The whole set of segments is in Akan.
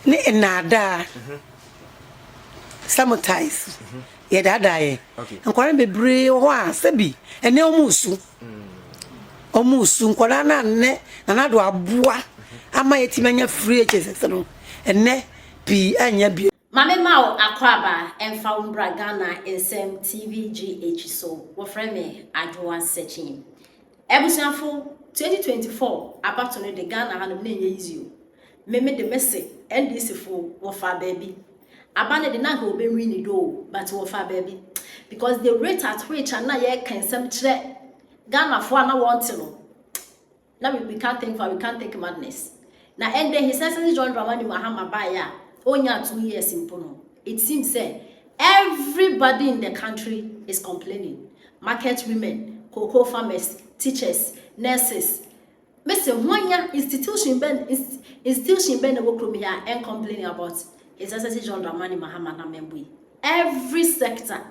ne nada sometimes ye dadaye nkwara bebre ho a sabi ene omusu nkwara na ne na do aboa ama yetimanya free hs no ene bi anya bi Mame Mao Akwaba Emfa Umbra Ghana SM TVGH so wo frame me Ayawaso Ebusianfo 2024 about to the Ghana hanum na easy me de message NDC fo wo fa baby abane de na go be win do but wo fa baby because the rate at which na ye can some kire Ghana fo na want no now we can't think for we can't take madness na end his essence John Dramani Mahama baya onya 2 years in Pono. It seems everybody in the country is complaining. Market women, cocoa farmers, teachers, nurses. Mr. Wanya institution ben here and complaining about is SSC John Dramani Mahama Namembui. Every sector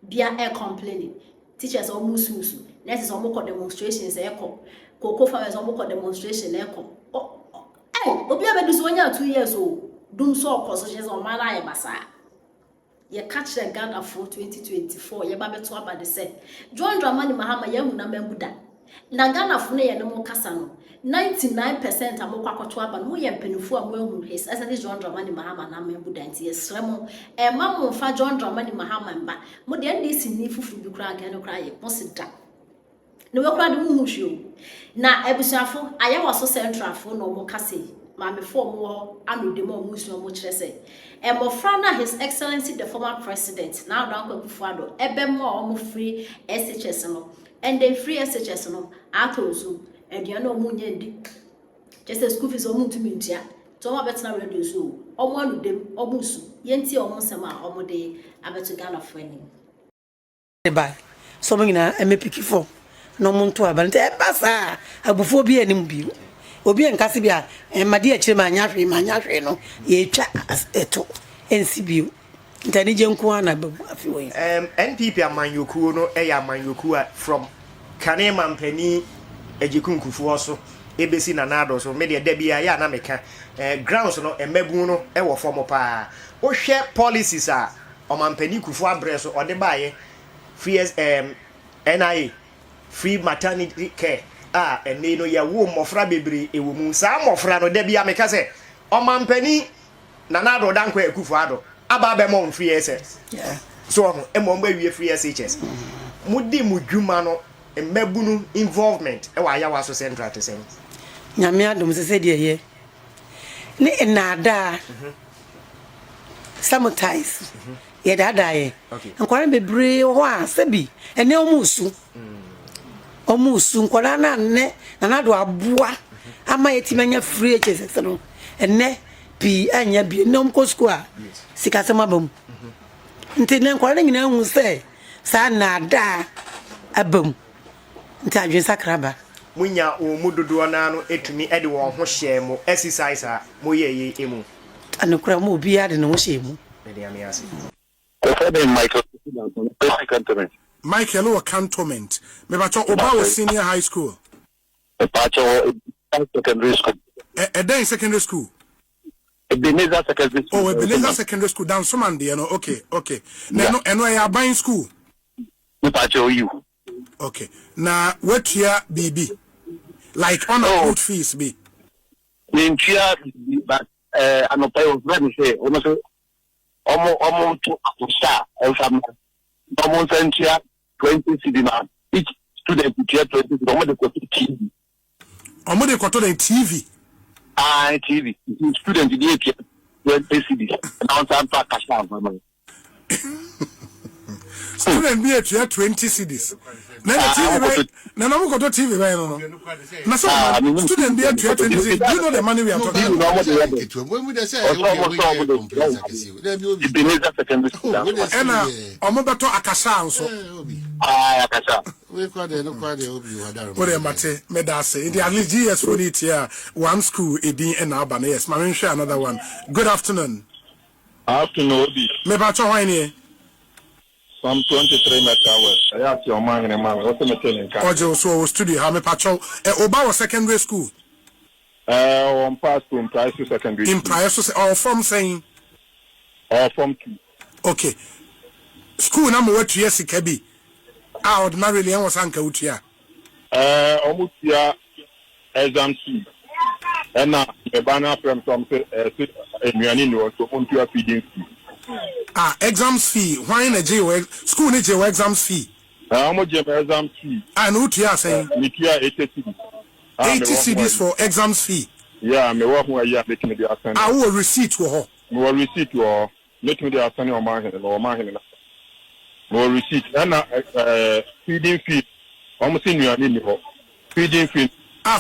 they are complaining. Teachers almost musu, nurses almost demonstrations echo, cocoa farmers almost demonstration echo. Hey, obi abedu wanya 2 years old. Dum so kosojes o mara ye basa ye catch the Ghana for 2024 ye ba beto aba de say John Dramani Mahama ye hu na membuda na Ghana fo ne ye ne mo kasa no 99% amokwa kwato aba no ye mpanifu a mo ehunu his essence John Dramani Mahama na membuda nti ye sremo e ma mo fa John Dramani Mahama mba mo de NDC ni fufu bi kra ga no kra ye posida ne we kra de mu hwio na ebusuafo Ayawaso central fo no mo kasa Mame form wo anodemo musu mo kire se emofra na his excellency the former president now don kwakufuado ebemo omo free SHS no and the free SHS no atozu eduano mu nyandi just school fees omo ntumi ntia to ma betina radio so omo anodem omo su yenti omo sema omo de abeto Ghana for any bye so me na emepiki for no mo nto aba nte e basa abufo bi anim bi obi enkase bia made akire manya hwe no ye twa eto ensibio ntani je nko ana babu afiwe NPP amanyokuo no eya amanyokuo from kanema mpani ejikunkufu so ebesi na nado so me de da bia ya na meka grounds no emabu no e wo form pa wo hwe policies a omampani kufu abreso ode baaye free NIA free maternity care ene no ya wo mofra bebre ewo mu sa mofra no da bia meka se omampani na nado dankwa ekufu ado aba be mo free SS so emo mba wie free SHS mudi mudwuma no emabunu involvement e wa Ayawaso central to sen nyame adom se de ye ne nada sometimes ye dadaye nkwara bebre ho a sabi ene omusu nkwara na ne na do aboa ama yetimanya free hs no ene bi anya bi no mko school a sikasema bam nti ne nkwara nyina hu se sa nada abam nti adwen sakraba munya o mudodo na no etumi ede wo ho hye mu exercise a moye emu anokura mu obi ade no hye mu ede ame ase Michael or cantonment. Maybe Oba senior high school. Secondary school. A day secondary school. Ebenezer secondary school. Oh, Ebenezer secondary school down Somandi, you know. Okay. No, and I are buying school. You. Okay. Now, what here BB? Like on a good fees be. In Chia, but I'm not paying very say almost to start and some almost 20 cedis each student tier 20 almost TV. Almost got to the TV. TV. Student tier 20 cedis. Now some cash out. Student be at 20 cedis. Na TV na no go to TV by no. Na so student be at 20 cedis. Do you know the money we are talking about? When we say omo beto akasa anso. Akasa. We kwade obi wadaro. What am mate me da say. It at least GS for it here. One school edin and Alban. Yes, ma share another one. Good afternoon. Afternoon Obi. Me ba cho hwan here. From 23 meters. I have your man and man. What's the matter? Ojo so studio ha me pacho. Oba was secondary school. On pass to Price secondary. In Price or from saying? Or from 2. Okay. School number what years it can be. Ordinarily, I was Uncle Utia. Almost here, exam C. And now, a banner from some Mianino to on to a feeding fee. Exams fee. Why in a jail? School need your exams fee. How much exam fee? And Utia saying? Nikia 80 cedis. 80 cedis for exams fee. Yeah, me work where you are making the ascent. I will receipt to her. We will receipt or make me the ascent or my hand or my hand. We will receipt. And feeding fee. Almost in your name. Feeding fee.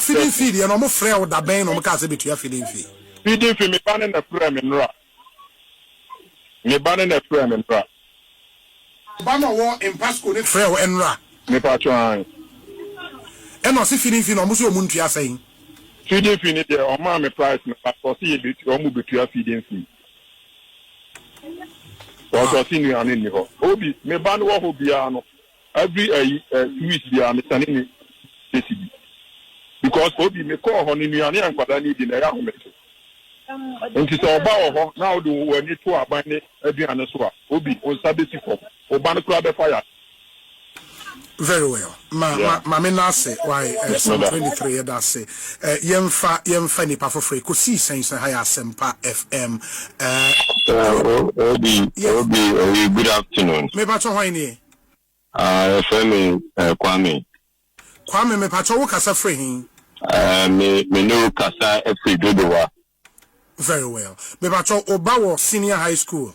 Feeding fee. And almost frail with the band on the between feeding fee. Feeding fee. Me banning a frame and ra. Me banning a frame and ra. Banner war in Pasco frail and ra. Me patron. And also feeding fee. Almost your muntia saying. Feeding fee. There or my price. Me for see a bit. Almost between feeding fee. So senior and in the Obi. Me ban war who be every 2 weeks they are standing in because Obi me call honey me and Quadani in a home. And it's all about now do we need to abandon every another Obi on Sabbath for Obana Club fire. Very well. Ma say why 23 that say yemfa ni pa for free ko see sense higher sempa FM Obi good afternoon. Me ba to hwan ni Femi Kwame me pacho wo kasa free hin me no kasa free dodowa. Very well. Me pacho oba wo senior high school.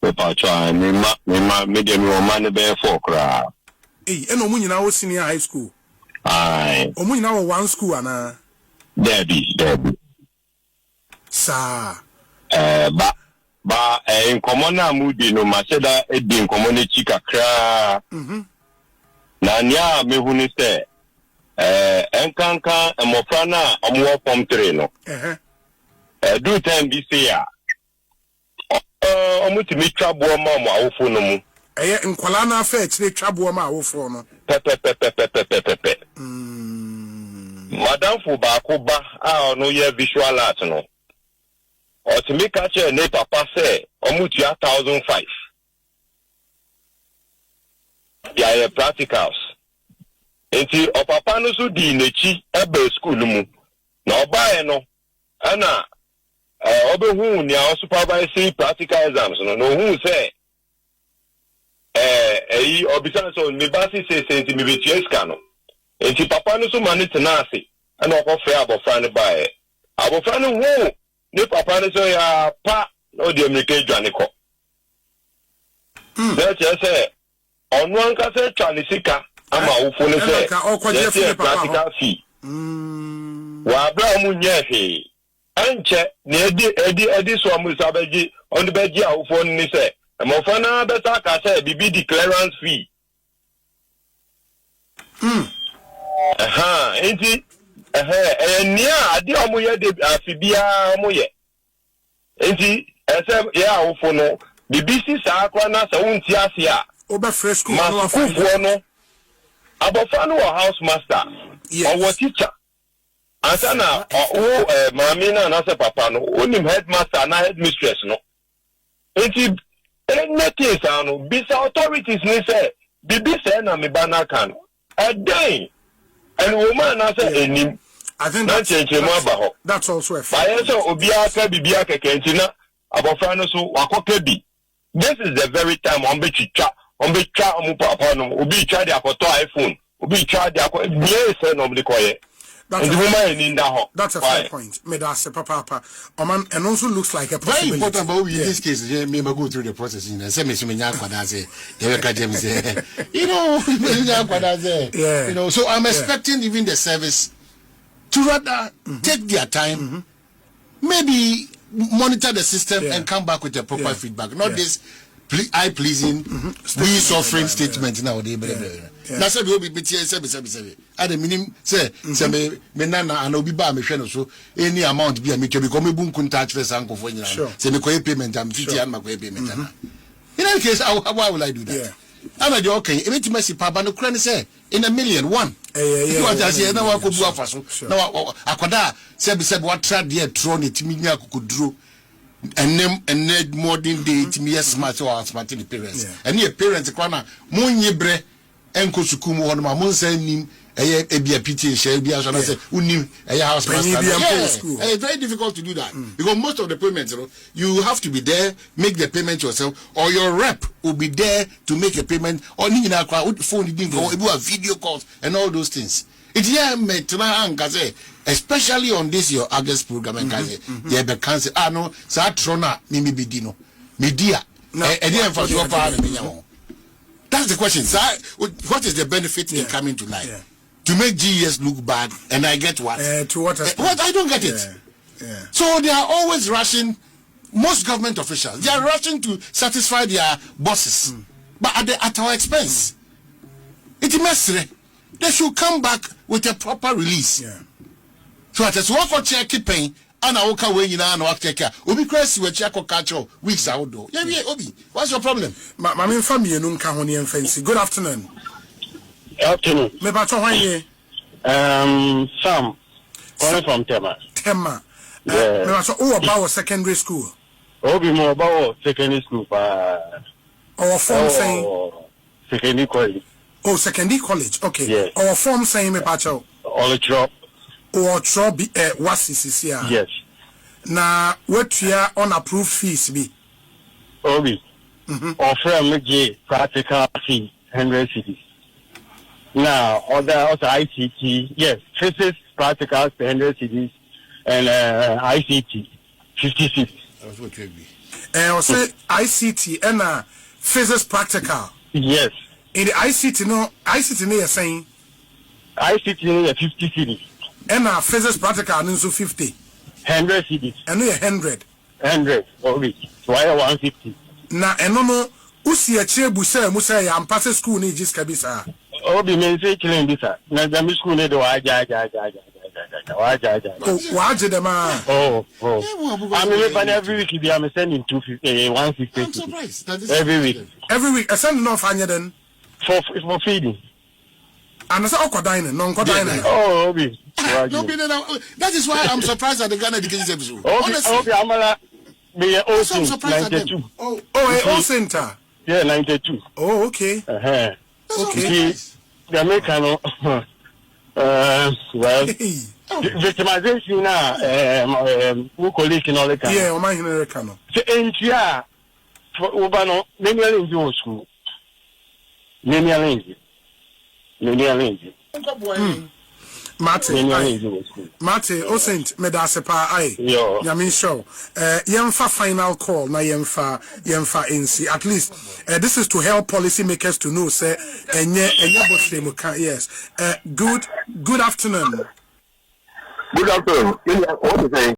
Me pacho me dem wo man be 4 kra. Eno mu nyina wo senior high school. Aye. O mu nyina wo one school ana. Debbie. Sa ba in common na mudi no maseda edin common chika kra. Na nya me hunu se enkanka emofra na omwo pom 3 no. Do time bi se ya. Omutimi twabo ma awofo no mu. Nkwala na afa chire twabo ma awofo no. Pepe. Madam fu ba ko ba no ye visual art no. Or to make a chair, ne papa say, Omutia 1,005. Yeah, practicals. Enti, o papa no so di nechi, ebe school mu. Na oba no, ana, obe hu ni a supervise practical exams no, no hu say, obisan so, me basi say, enti me betie ska no. Enti, papa no so mani tenase, ana okofe abofra ne bae. Abofra no hu, ne papa ne so ya pa no de America dwane ko. That say onu anka se twane sika ama wofo ne se. Yes, practical fee. Wa bra mu nye he. Anche ne edi so amu sabeji on the beji awofo ne se. Mo fa na be sa ka se bibi declarance fee. Enti nia adi omo ye de afibia omo ye enti ese ye awofo no BBC sa akwa na sa wonti ase a oba fresh school no afofo no abofa no house master or teacher asana o mami na se papa no onim headmaster na headmistress no enti anything sa no bisa authorities ni say BBC na me bana kan a day and woman na say enim. I think that's also a fact. This is the very time on which iPhone. That's a fair point. That's a papa. And also looks like a very important about in this case. Me go through the process. You know, so I'm expecting even the service to rather take their time, maybe monitor the system and come back with a proper feedback. Not this eye-pleasing, we suffering statement nowadays. That's why we will be BTS. At the minimum, say, Menana and Obiba Michelle, so any amount be a make become a boom contact for Sanko for you. Say, me payment, I'm 50 and my payment. In any case, why will I do that? ana de okay e beti masi pa ba no kura ne say in a million one you want to say na wa ko bu afaso na akoda say be what trade there throw ne timi nya kokoduro and modern day timi smart or smart the parents and your parents kwana munye bre enko suku mu hono ma mun say nim e bia pity share bia so na say unim house master it's very difficult to do that because most of the payments you have to be there, make the payment yourself, or your rep will be there to make a payment, or phone video calls and all those things. It's especially on this your August program and be cancel no sa trona mimi bidino media that's the question. So what is the benefit in coming tonight? To make GES look bad, and I get what? To what? What I don't get it. So they are always rushing. Most government officials, they are rushing to satisfy their bosses, but at our expense. It's messy. They should come back with a proper release. So at a swap for check paying, and I walk away in an work checker. Obi Cressy with check or catch weeks out. Obi, what's your problem? My family and Unkahoni and Fancy. Good afternoon. Afternoon. Me bato wanye. Sam, calling from Tema. Me bato about secondary school. Obi more about secondary school. Our form saying secondary college. Oh, secondary college. Okay. Yes. Our form saying me bato. All drop. Or drop what's this here? Yes. Na what your unapproved fees be? Obi. Offer me practical fee 100 cities. Now, other ICT, yes, physics, practicals, 100 cities, and ICT, 56. That's what you be. Also, ICT and physics practical. Yes. In the ICT, no, you're saying? ICT, no, 50 cities. And physics practical, no, so 50. 100 cities. And no, 100. 100, Obi. So I 150. Now, and no, usi a chair busa, musa, I'm passing school, ni just kabisa. Obi me say killing this. Na the school need waja. Waja them oh. I mean every week they am sending 250 150. I'm surprised. Every week. Every week I send enough anya then for feeding. And I say okwadine, no okwadine. Oh, Obi. That is why I'm surprised at the Ghana Education Service. Obi amala me also 92. Oh, a center. Yeah, 92. Oh, okay. Okay. The American, well, victimization now, who colleague in all the country. Yeah, my American. So, NCR, for Ubano, many are in school. Many are in Mate, Osint, Medasepa, Yamin show. Yemfa final call, na Yemfa NC. At least, this is to help policymakers to know, say, yes. Good afternoon. Good afternoon. What do you say?